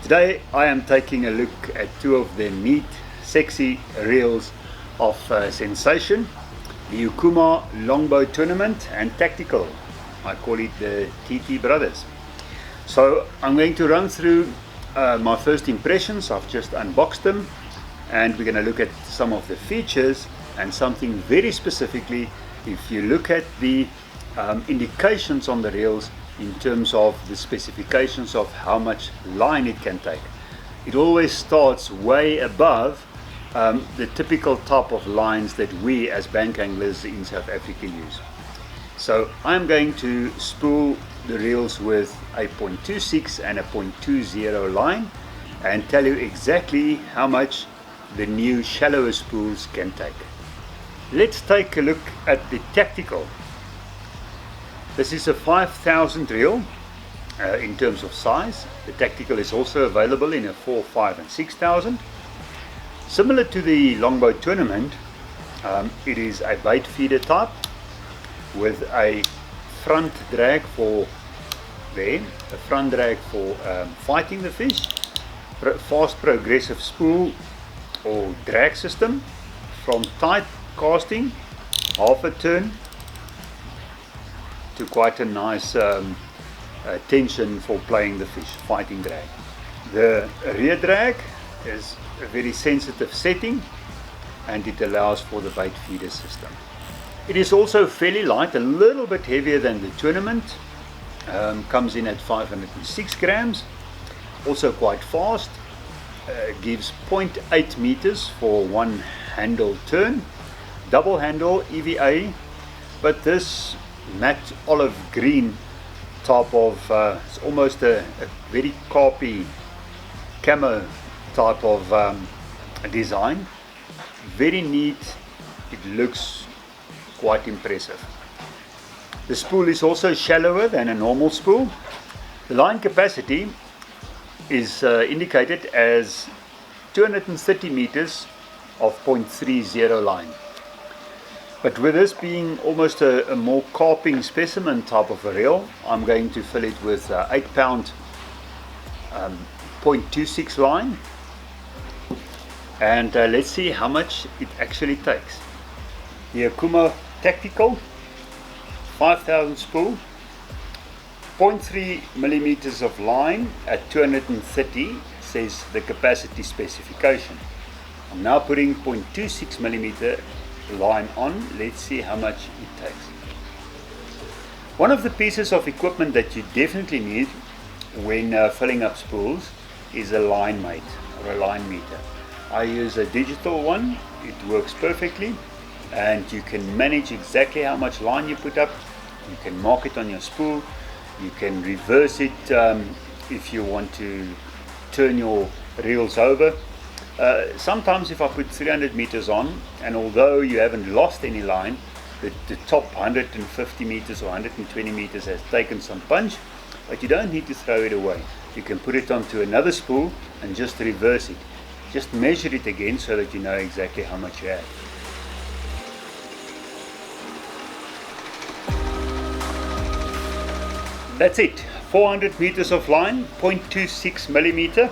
Today I am taking a look at two of the neat, sexy reels of sensation, the Okuma Longbow Tournament and Tactical. I call it the TT Brothers. So I'm going to run through my first impressions. I've just unboxed them and we're going to look at some of the features and something very specifically. If you look at the indications on the reels in terms of the specifications of how much line it can take, it always starts way above the typical type of lines that we as bank anglers in South Africa use. So I'm going to spool the reels with a 0.26 and a 0.20 line and tell you exactly how much the new shallower spools can take. Let's take a look at the Tactical. This is a 5,000 reel in terms of size. The Tactical is also available in a 4, 5 and 6,000. Similar to the Longbow Tournament, it is a bait feeder type with a front drag for fighting the fish, fast progressive spool or drag system from tight casting, half a turn, to quite a nice tension for playing the fish, fighting drag. The rear drag is a very sensitive setting and it allows for the bait feeder system. It is also fairly light, a little bit heavier than the Tournament, comes in at 506 grams, also quite fast, gives 0.8 meters for one handle turn, double handle EVA, but this matte olive green type of it's almost a very carpy camo type of design. Very neat, it looks quite impressive. The spool is also shallower than a normal spool. The line capacity is indicated as 230 meters of 0.30 line. But with this being almost a more carping specimen type of a reel, I'm going to fill it with 8 pound 0.26 line. And let's see how much it actually takes. The Okuma Tactical 5,000 spool, 0.3 millimeters of line at 230 says the capacity specification. I'm now putting 0.26 millimeter line on. Let's see how much it takes. One of the pieces of equipment that you definitely need when filling up spools is a line mate or a line meter. I use a digital one. It works perfectly and you can manage exactly how much line you put up. You can mark it on your spool. You can reverse it if you want to turn your reels over. Sometimes if I put 300 meters on, and although you haven't lost any line, the top 150 meters or 120 meters has taken some punch, but you don't need to throw it away. You can put it onto another spool and just reverse it. Just measure it again so that you know exactly how much you have. That's it, 400 meters of line, 0.26 millimeter.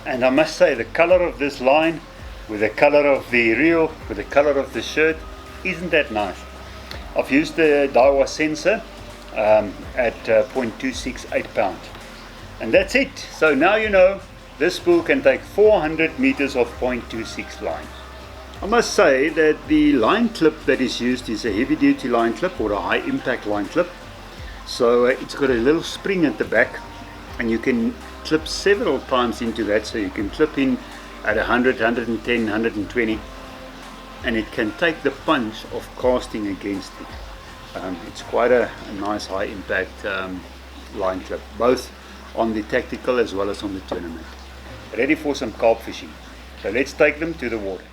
And I must say the color of this line with the color of the reel, with the color of the shirt, isn't that nice? I've used the Daiwa sensor at 0.26 8 pound. And that's it. So now you know this spool can take 400 meters of 0.26 line. I must say that the line clip that is used is a heavy duty line clip or a high impact line clip. So it's got a little spring at the back and you can clip several times into that, so you can clip in at 100, 110, 120 and it can take the punch of casting against it. It's quite a nice high impact line clip, both on the Tactical as well as on the Tournament. Ready for some carp fishing, so let's take them to the water.